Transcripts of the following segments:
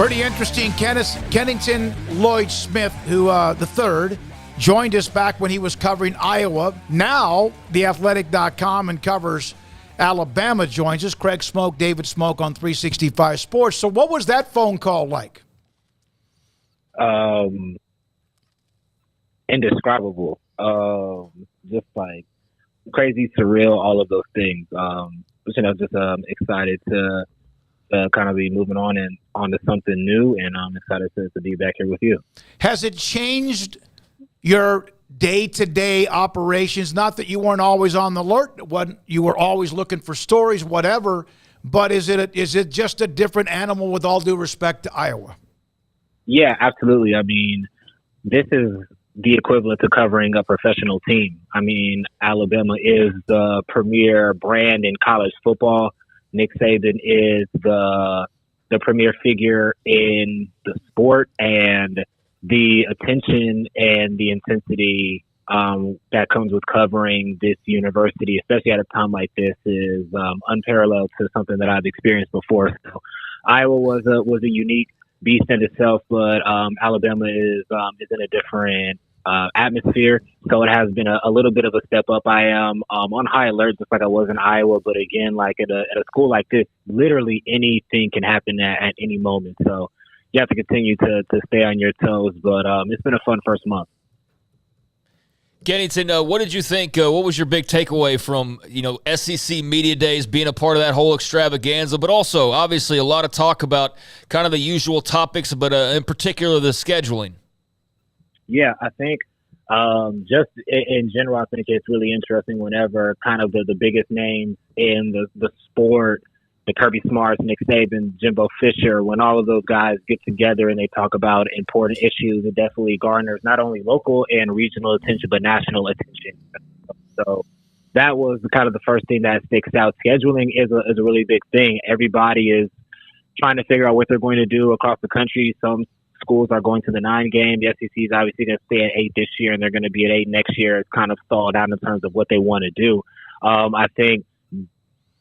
Pretty interesting. Kennington Lloyd-Smith, who the third, joined us back when he was covering Iowa. Now, theathletic.com and covers Alabama joins us. Craig Smoak, David Smoak on 365 Sports. So what was that phone call like? Indescribable. Just like crazy, surreal, all of those things. Just excited to kind of be moving on and onto something new, and I'm excited to be back here with you. Has it changed your day-to-day operations? Not that you weren't always on the alert, when you were always looking for stories, whatever, but is it just a different animal with all due respect to Iowa? Yeah, absolutely. I mean, this is the equivalent to covering a professional team. I mean, Alabama is the premier brand in college football. Nick Saban is the premier figure in the sport, and the attention and the intensity that comes with covering this university, especially at a time like this, is unparalleled to something that I've experienced before. So Iowa was a unique beast in itself, but Alabama is in a different atmosphere. So it has been a little bit of a step up. I am on high alert, just like I was in Iowa. But again, like at a school like this, literally anything can happen at any moment. So you have to continue to stay on your toes. But it's been a fun first month. Kennington, what did you think? What was your big takeaway from SEC Media Days, being a part of that whole extravaganza, but also obviously a lot of talk about kind of the usual topics, but in particular the scheduling? Yeah, I think just in general, I think it's really interesting whenever kind of the biggest names in the sport, the Kirby Smarts, Nick Saban, Jimbo Fisher, when all of those guys get together and they talk about important issues, it definitely garners not only local and regional attention, but national attention. So that was kind of the first thing that sticks out. Scheduling is a really big thing. Everybody is trying to figure out what they're going to do across the country. Some schools are going to the 9 game. The SEC is obviously going to stay at 8 this year, and they're going to be at 8 next year. It's kind of stalled out in terms of what they want to do.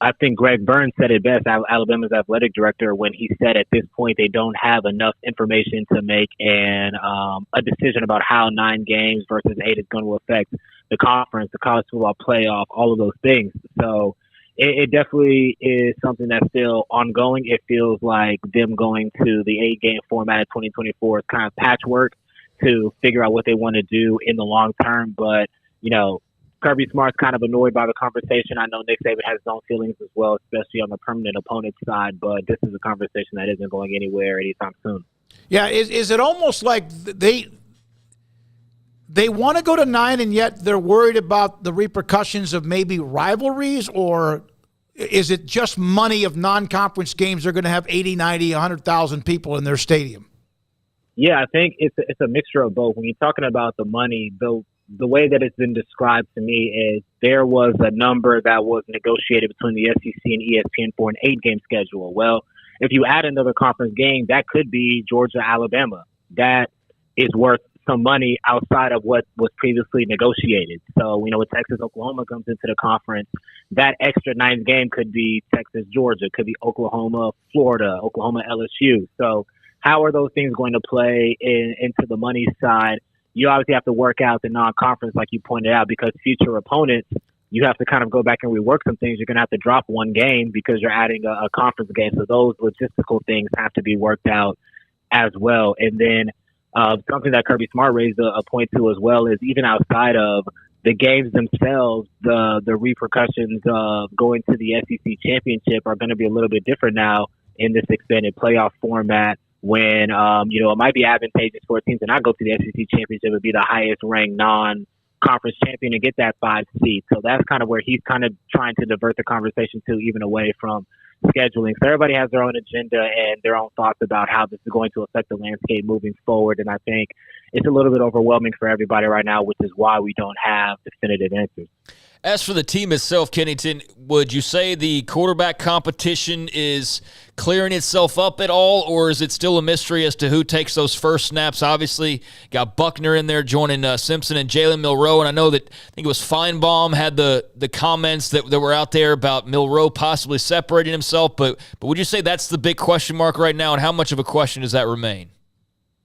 I think Greg Burns said it best, Alabama's athletic director, when he said at this point they don't have enough information to make a decision about how 9 games versus 8 is going to affect the conference, the college football playoff, all of those things. So it definitely is something that's still ongoing. It feels like them going to the 8-game format of 2024 is kind of patchwork to figure out what they want to do in the long term. But, Kirby Smart's kind of annoyed by the conversation. I know Nick Saban has his own feelings as well, especially on the permanent opponent side, but this is a conversation that isn't going anywhere anytime soon. Yeah, is it almost like they want to go to 9 and yet they're worried about the repercussions of maybe rivalries, or is it just money of non-conference games? They're going to have 80, 90, 100,000 people in their stadium? Yeah, I think it's a mixture of both. When you're talking about the money, the way that it's been described to me is there was a number that was negotiated between the SEC and ESPN for an 8-game schedule. Well, if you add another conference game, that could be Georgia, Alabama. That is worth some money outside of what was previously negotiated. So, when Texas, Oklahoma comes into the conference, that extra 9th game could be Texas, Georgia, could be Oklahoma, Florida, Oklahoma, LSU. So how are those things going to play into the money side? You obviously have to work out the non-conference, like you pointed out, because future opponents, you have to kind of go back and rework some things. You're going to have to drop 1 game because you're adding a conference game. So those logistical things have to be worked out as well. And then something that Kirby Smart raised a point to as well is even outside of the games themselves, the repercussions of going to the SEC championship are going to be a little bit different now in this expanded playoff format. When, it might be advantageous for a team to not go to the SEC championship and be the highest ranked non-conference champion and get that 5 seed. So that's kind of where he's kind of trying to divert the conversation to, even away from scheduling. So everybody has their own agenda and their own thoughts about how this is going to affect the landscape moving forward. And I think it's a little bit overwhelming for everybody right now, which is why we don't have definitive answers. As for the team itself, Kennington, would you say the quarterback competition is clearing itself up at all, or is it still a mystery as to who takes those first snaps? Obviously, got Buckner in there joining Simpson and Jalen Milroe, and I know that I think it was Feinbaum had the comments that were out there about Milroe possibly separating himself, but would you say that's the big question mark right now, and how much of a question does that remain?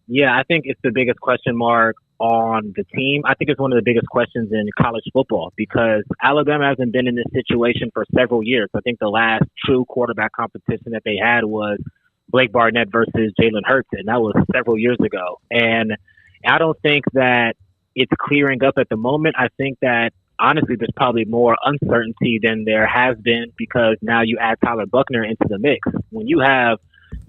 Yeah, I think it's the biggest question mark on the team. I think it's one of the biggest questions in college football because Alabama hasn't been in this situation for several years. I think the last true quarterback competition that they had was Blake Barnett versus Jalen Hurts, and that was several years ago. And I don't think that it's clearing up at the moment. I think that, honestly, there's probably more uncertainty than there has been because now you add Tyler Buckner into the mix. When you have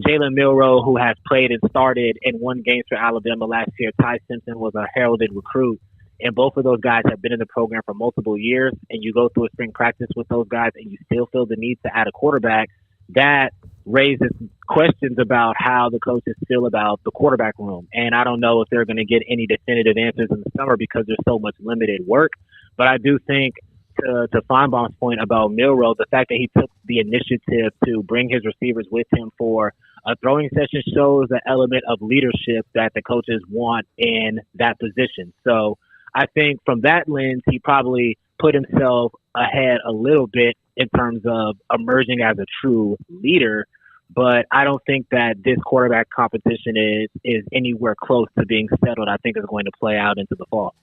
Jalen Milroe, who has played and started and won games for Alabama last year. Ty Simpson was a heralded recruit, and both of those guys have been in the program for multiple years, and you go through a spring practice with those guys and you still feel the need to add a quarterback. That raises questions about how the coaches feel about the quarterback room, and I don't know if they're going to get any definitive answers in the summer because there's so much limited work, but I do think to Feinbaum's point about Milroe, the fact that he took the initiative to bring his receivers with him for a throwing session shows the element of leadership that the coaches want in that position. So I think from that lens, he probably put himself ahead a little bit in terms of emerging as a true leader. But I don't think that this quarterback competition is anywhere close to being settled. I think it's going to play out into the fall.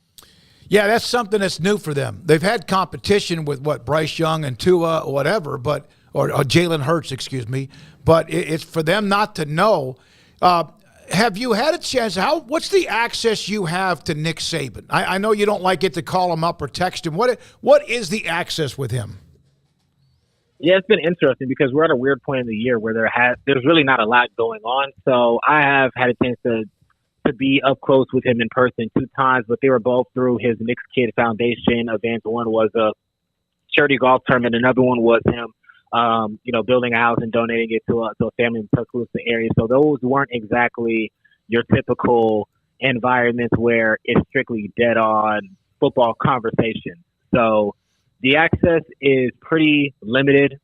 Yeah, that's something that's new for them. They've had competition with Bryce Young and Tua or whatever, or Jalen Hurts, excuse me. But it's for them not to know. Have you had a chance? What's the access you have to Nick Saban? I know you don't like it to call him up or text him. What is the access with him? Yeah, it's been interesting because we're at a weird point in the year where there's really not a lot going on. So I have had a chance to be up close with him in person 2 times, but they were both through his Knicks Kid Foundation events. One was a charity golf tournament. Another one was him, building a house and donating it to a family in the Tuscaloosa area. So those weren't exactly your typical environments where it's strictly dead on football conversation. So the access is pretty limited.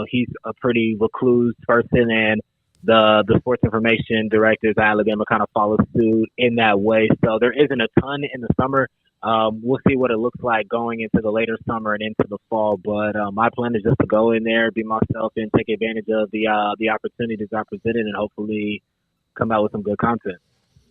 He's a pretty recluse person, and the sports information directors at Alabama kind of follow suit in that way. So there isn't a ton in the summer. We'll see what it looks like going into the later summer and into the fall. But my plan is just to go in there, be myself, and take advantage of the opportunities I presented and hopefully come out with some good content.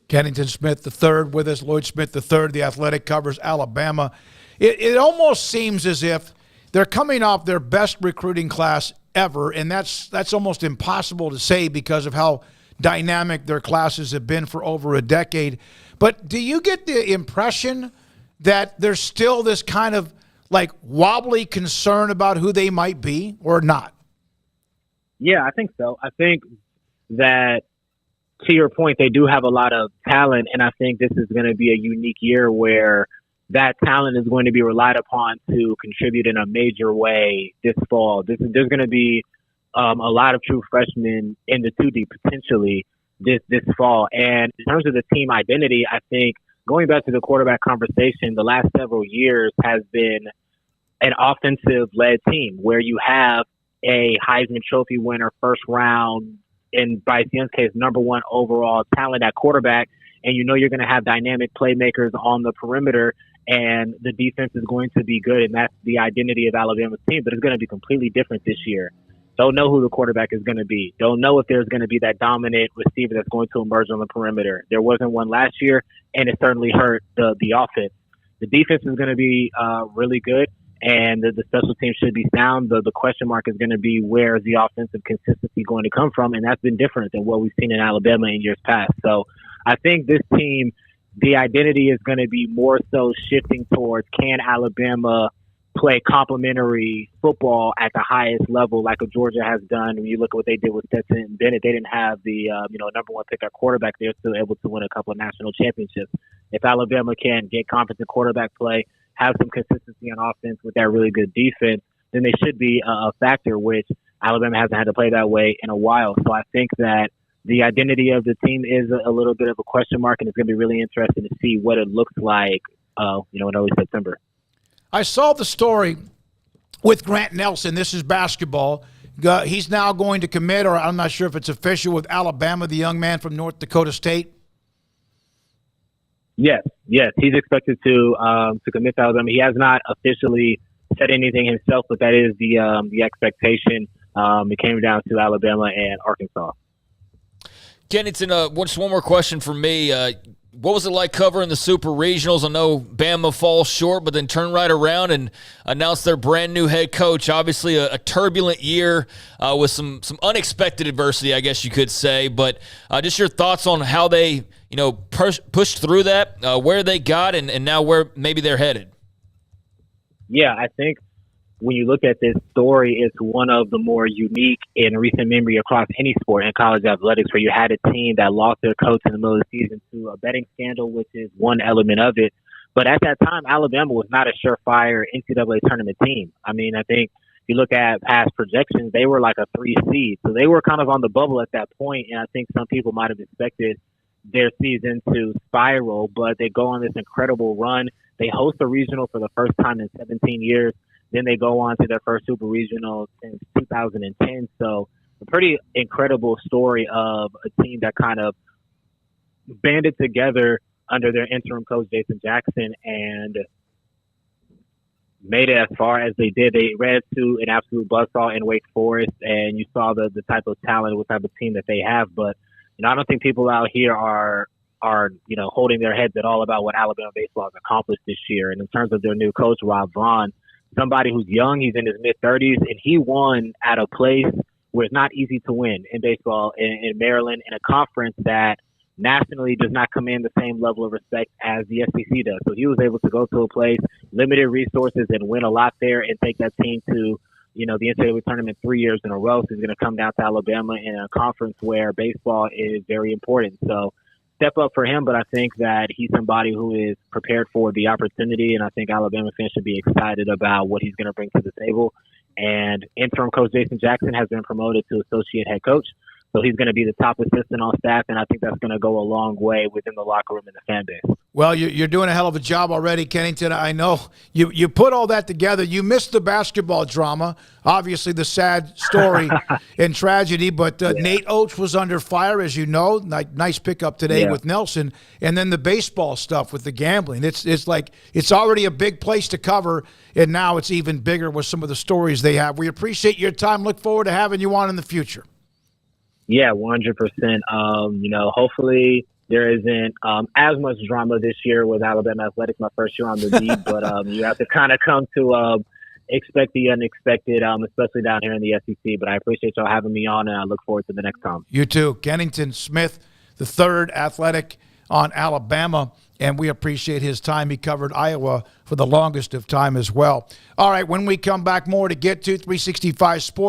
Kennington Smith III with us, Lloyd-Smith III, The Athletic covers Alabama. It almost seems as if they're coming off their best recruiting class ever, and that's almost impossible to say because of how dynamic their classes have been for over a decade. But do you get the impression that there's still this kind of like wobbly concern about who they might be or not? Yeah, I think so. I think that, to your point, they do have a lot of talent, and I think this is going to be a unique year where that talent is going to be relied upon to contribute in a major way this fall. There's going to be a lot of true freshmen in the 2D potentially this fall. And in terms of the team identity, I think going back to the quarterback conversation, the last several years has been an offensive-led team where you have a Heisman Trophy winner, first round, in Bryce Young's case, number 1 overall talent at quarterback, and you know you're going to have dynamic playmakers on the perimeter, and the defense is going to be good, and that's the identity of Alabama's team. But it's going to be completely different this year. Don't know who the quarterback is going to be. Don't know if there's going to be that dominant receiver that's going to emerge on the perimeter. There wasn't one last year, and it certainly hurt the offense. The defense is going to be really good, and the special team should be sound. The question mark is going to be where is the offensive consistency going to come from, and that's been different than what we've seen in Alabama in years past. So I think this team, the identity is going to be more so shifting towards can Alabama play complementary football at the highest level like Georgia has done. When you look at what they did with Stetson Bennett, they didn't have the number 1 pick at quarterback. They're still able to win a couple of national championships. If Alabama can get confidence in quarterback play, have some consistency on offense with that really good defense, then they should be a factor, which Alabama hasn't had to play that way in a while. So I think that the identity of the team is a little bit of a question mark, and it's going to be really interesting to see what it looks like, in early September. I saw the story with Grant Nelson. This is basketball. He's now going to commit, or I'm not sure if it's official, with Alabama, the young man from North Dakota State. Yes, he's expected to commit to Alabama. He has not officially said anything himself, but that is the expectation. It came down to Alabama and Arkansas. Kennington, just one more question for me. What was it like covering the Super Regionals? I know Bama falls short, but then turn right around and announce their brand new head coach. Obviously, a turbulent year with some unexpected adversity, I guess you could say. But just your thoughts on how they, pushed through that, where they got, and now where maybe they're headed. Yeah, I think when you look at this story, it's one of the more unique in recent memory across any sport in college athletics, where you had a team that lost their coach in the middle of the season to a betting scandal, which is one element of it. But at that time, Alabama was not a surefire NCAA tournament team. I mean, I think if you look at past projections, they were like a 3 seed. So they were kind of on the bubble at that point, and I think some people might have expected their season to spiral, but they go on this incredible run. They host a regional for the first time in 17 years. Then they go on to their first Super Regional since 2010. So a pretty incredible story of a team that kind of banded together under their interim coach, Jason Jackson, and made it as far as they did. They ran to an absolute buzzsaw in Wake Forest, and you saw the type of talent, what type of team that they have. But I don't think people out here are holding their heads at all about what Alabama baseball has accomplished this year. And in terms of their new coach, Rob Vaughn, somebody who's young, he's in his mid-30s, and he won at a place where it's not easy to win in baseball in Maryland, in a conference that nationally does not command the same level of respect as the SEC does. So he was able to go to a place, limited resources, and win a lot there and take that team to, the NCAA tournament 3 years in a row. So he's going to come down to Alabama in a conference where baseball is very important. So step up for him, but I think that he's somebody who is prepared for the opportunity, and I think Alabama fans should be excited about what he's going to bring to the table. And interim coach Jason Jackson has been promoted to associate head coach, so he's going to be the top assistant on staff, and I think that's going to go a long way within the locker room and the fan base. Well, you're doing a hell of a job already, Kennington. I know you put all that together. You missed the basketball drama, obviously the sad story and tragedy, but Nate Oates was under fire, as you know. Nice pickup today with Nelson. And then the baseball stuff with the gambling. It's like it's already a big place to cover, and now it's even bigger with some of the stories they have. We appreciate your time. Look forward to having you on in the future. Yeah, 100%. Hopefully there isn't as much drama this year with Alabama athletics. My first year on the beat, but you have to kind of come to expect the unexpected, especially down here in the SEC. But I appreciate y'all having me on, and I look forward to the next time. You too. Kennington Smith, the third athletic on Alabama, and we appreciate his time. He covered Iowa for the longest of time as well. All right, when we come back, more to get to 365 Sports.